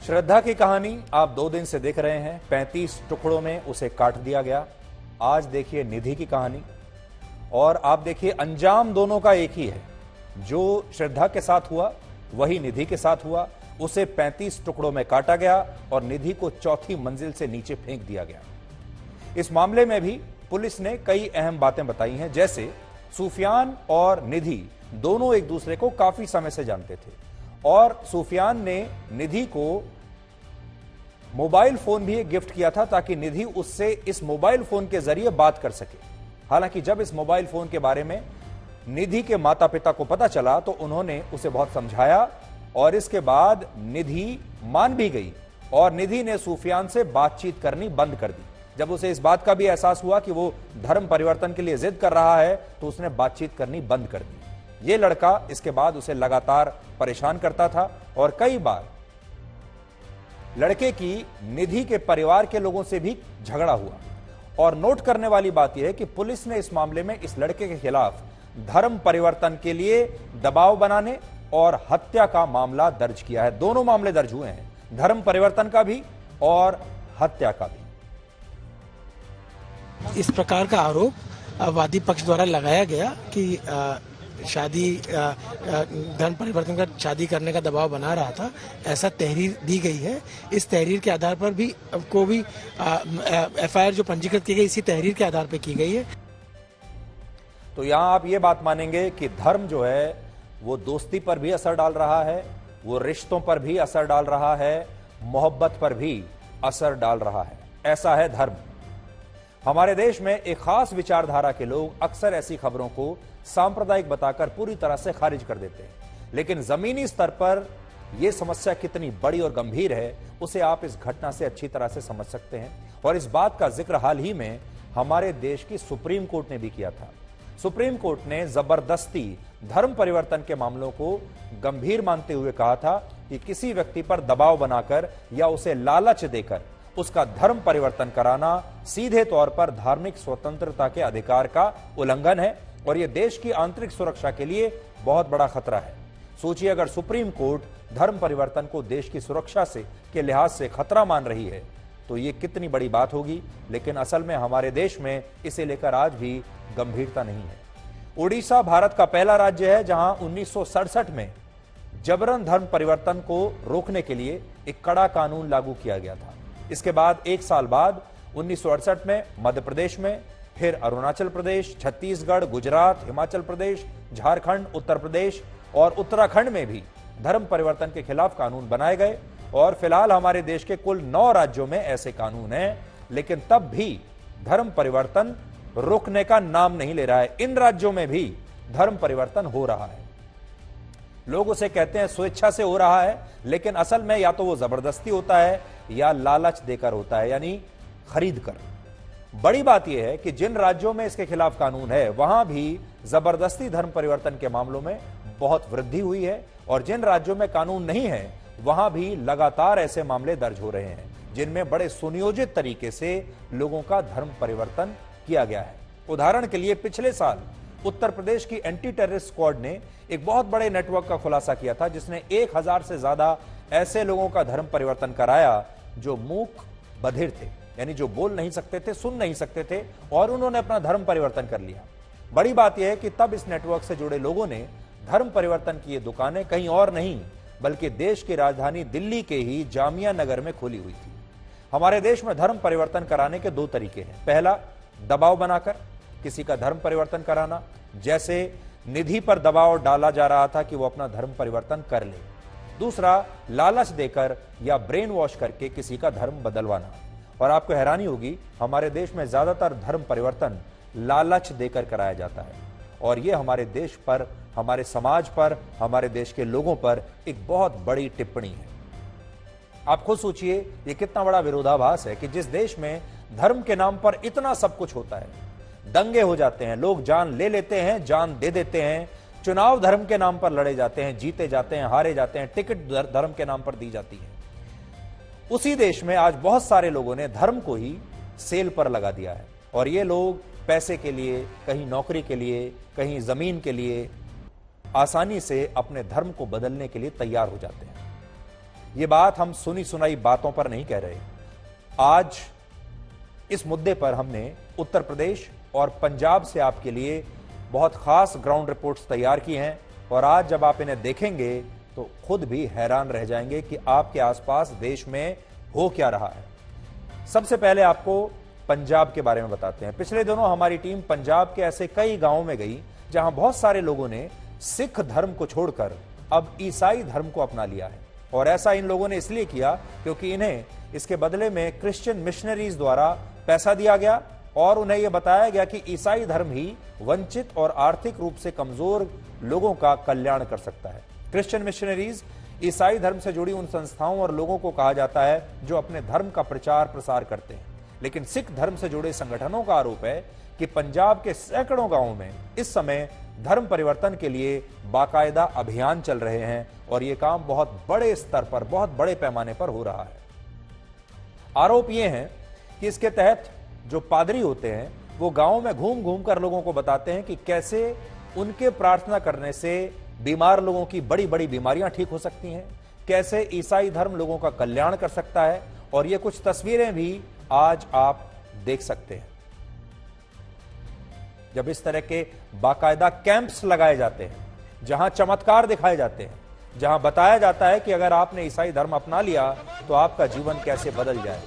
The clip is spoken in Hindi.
श्रद्धा की कहानी आप 2 दिन से देख रहे हैं। 35 टुकड़ों में उसे काट दिया गया। आज देखिए निधि की कहानी और आप देखिए अंजाम दोनों का एक ही है। जो श्रद्धा के साथ हुआ वही निधि के साथ हुआ। उसे 35 टुकड़ों में काटा गया और निधि को चौथी मंजिल से नीचे फेंक दिया गया। इस मामले में भी पुलिस ने कई अहम बातें बताई हैं, जैसे सुफियान और निधि दोनों एक दूसरे को काफी समय से जानते थे और सुफियान ने निधि को मोबाइल फोन भी एक गिफ्ट किया था ताकि निधि उससे इस मोबाइल फोन के जरिए बात कर सके। हालांकि जब इस मोबाइल फोन के बारे में निधि के माता पिता को पता चला तो उन्होंने उसे बहुत समझाया और इसके बाद निधि मान भी गई और निधि ने सुफियान से बातचीत करनी बंद कर दी। जब उसे इस बात का भी एहसास हुआ कि वो धर्म परिवर्तन के लिए जिद कर रहा है तो उसने बातचीत करनी बंद कर दी। ये लड़का इसके बाद उसे लगातार परेशान करता था और कई बार लड़के की निधि के परिवार के लोगों से भी झगड़ा हुआ। और नोट करने वाली बात यह है कि पुलिस ने इस मामले में इस लड़के के खिलाफ धर्म परिवर्तन के लिए दबाव बनाने और हत्या का मामला दर्ज किया है। दोनों मामले दर्ज हुए हैं, धर्म परिवर्तन का भी और हत्या का भी। इस प्रकार का आरोप वादी पक्ष द्वारा लगाया गया कि शादी धर्म परिवर्तन का शादी करने का दबाव बना रहा था, ऐसा तहरीर दी गई है। इस तहरीर के आधार पर भी एफआईआर जो पंजीकृत की गई इसी तहरीर के आधार पर की गई है। तो यहां आप ये बात मानेंगे कि धर्म जो है वो दोस्ती पर भी असर डाल रहा है, वो रिश्तों पर भी असर डाल रहा है, मोहब्बत पर भी असर डाल रहा है। ऐसा है धर्म। हमारे देश में एक खास विचारधारा के लोग अक्सर ऐसी खबरों को सांप्रदायिक बताकर पूरी तरह से खारिज कर देते हैं, लेकिन जमीनी स्तर पर यह समस्या कितनी बड़ी और गंभीर है उसे आप इस घटना से अच्छी तरह से समझ सकते हैं। और इस बात का जिक्र हाल ही में हमारे देश की सुप्रीम कोर्ट ने भी किया था। सुप्रीम कोर्ट ने जबरदस्ती धर्म परिवर्तन के मामलों को गंभीर मानते हुए कहा था कि किसी व्यक्ति पर दबाव बनाकर या उसे लालच देकर उसका धर्म परिवर्तन कराना सीधे तौर पर धार्मिक स्वतंत्रता के अधिकार का उल्लंघन है और यह देश की आंतरिक सुरक्षा के लिए बहुत बड़ा खतरा है। सोचिए, अगर सुप्रीम कोर्ट धर्म परिवर्तन को देश की सुरक्षा से के लिहाज से खतरा मान रही है तो यह कितनी बड़ी बात होगी। लेकिन असल में हमारे देश में इसे लेकर आज भी गंभीरता नहीं है। उड़ीसा भारत का पहला राज्य है जहां 1967 में जबरन धर्म परिवर्तन को रोकने के लिए एक कड़ा कानून लागू किया गया था। इसके बाद एक साल बाद 1968 में मध्य प्रदेश में, फिर अरुणाचल प्रदेश, छत्तीसगढ़, गुजरात, हिमाचल प्रदेश, झारखंड, उत्तर प्रदेश और उत्तराखंड में भी धर्म परिवर्तन के खिलाफ कानून बनाए गए और फिलहाल हमारे देश के कुल 9 राज्यों में ऐसे कानून हैं। लेकिन तब भी धर्म परिवर्तन रुकने का नाम नहीं ले रहा है। इन राज्यों में भी धर्म परिवर्तन हो रहा है। लोग उसे कहते हैं स्वेच्छा से हो रहा है, लेकिन असल में या तो वो जबरदस्ती होता है या लालच देकर होता है, यानी खरीद कर। बड़ी बात यह है कि जिन राज्यों में इसके खिलाफ कानून है वहां भी जबरदस्ती धर्म परिवर्तन के मामलों में बहुत वृद्धि हुई है और जिन राज्यों में कानून नहीं है वहां भी लगातार ऐसे मामले दर्ज हो रहे हैं जिनमें बड़े सुनियोजित तरीके से लोगों का धर्म परिवर्तन किया गया है। उदाहरण के लिए पिछले साल उत्तर प्रदेश की एंटी टेररिस्ट स्क्वाड ने एक बहुत बड़े नेटवर्क का खुलासा किया था जिसने 1000 से ज्यादा ऐसे लोगों का धर्म परिवर्तन कराया जो मूक बधिर थे, यानी जो बोल नहीं सकते थे, सुन नहीं सकते थे और उन्होंने अपना धर्म परिवर्तन कर लिया। बड़ी बात यह है कि तब इस नेटवर्क से जुड़े लोगों ने धर्म परिवर्तन की ये दुकानें कहीं और नहीं बल्कि देश की राजधानी दिल्ली के ही जामिया नगर में खोली हुई थी। हमारे देश में धर्म परिवर्तन कराने के 2 तरीके हैं। पहला, दबाव बनाकर किसी का धर्म परिवर्तन कराना, जैसे निधि पर दबाव डाला जा रहा था कि वो अपना धर्म परिवर्तन कर ले। दूसरा, लालच देकर या ब्रेन वॉश करके किसी का धर्म बदलवाना। और आपको हैरानी होगी, हमारे देश में ज्यादातर धर्म परिवर्तन लालच देकर कराया जाता है और यह हमारे देश पर, हमारे समाज पर, हमारे देश के लोगों पर एक बहुत बड़ी टिप्पणी है। आप खुद सोचिए, यह कितना बड़ा विरोधाभास है कि जिस देश में धर्म के नाम पर इतना सब कुछ होता है, दंगे हो जाते हैं, लोग जान ले लेते हैं, जान दे देते हैं, चुनाव धर्म के नाम पर लड़े जाते हैं, जीते जाते हैं, हारे जाते हैं, टिकट धर्म के नाम पर दी जाती है। उसी देश में आज बहुत सारे लोगों ने धर्म को ही सेल पर लगा दिया है और ये लोग पैसे के लिए, कहीं नौकरी के लिए, कहीं जमीन के लिए आसानी से अपने धर्म को बदलने के लिए तैयार हो जाते हैं। ये बात हम सुनी सुनाई बातों पर नहीं कह रहे। आज इस मुद्दे पर हमने उत्तर प्रदेश और पंजाब से आपके लिए बहुत खास ग्राउंड रिपोर्ट्स तैयार की हैं और आज जब आप इन्हें देखेंगे तो खुद भी हैरान रह जाएंगे कि आपके आसपास देश में हो क्या रहा है। सबसे पहले आपको पंजाब के बारे में बताते हैं। पिछले दिनों हमारी टीम पंजाब के ऐसे कई गांवों में गई जहां बहुत सारे लोगों ने सिख धर्म को छोड़कर अब ईसाई धर्म को अपना लिया है और ऐसा इन लोगों ने इसलिए किया क्योंकि इन्हें इसके बदले में क्रिश्चियन मिशनरीज द्वारा पैसा दिया गया और उन्हें यह बताया गया कि ईसाई धर्म ही वंचित और आर्थिक रूप से कमजोर लोगों का कल्याण कर सकता है। क्रिश्चियन मिशनरीज ईसाई धर्म से जुड़ी उन संस्थाओं और लोगों को कहा जाता है जो अपने धर्म का प्रचार प्रसार करते हैं। लेकिन सिख धर्म से जुड़े संगठनों का आरोप है कि पंजाब के सैकड़ों गांवों में इस समय धर्म परिवर्तन के लिए बाकायदा अभियान चल रहे हैं और यह काम बहुत बड़े स्तर पर, बहुत बड़े पैमाने पर हो रहा है। आरोप यह है कि इसके तहत जो पादरी होते हैं वो गांव में घूम घूम कर लोगों को बताते हैं कि कैसे उनके प्रार्थना करने से बीमार लोगों की बड़ी बड़ी बीमारियां ठीक हो सकती हैं, कैसे ईसाई धर्म लोगों का कल्याण कर सकता है। और ये कुछ तस्वीरें भी आज आप देख सकते हैं जब इस तरह के बाकायदा कैंप्स लगाए जाते हैं, जहां चमत्कार दिखाए जाते हैं, जहां बताया जाता है कि अगर आपने ईसाई धर्म अपना लिया तो आपका जीवन कैसे बदल जाए।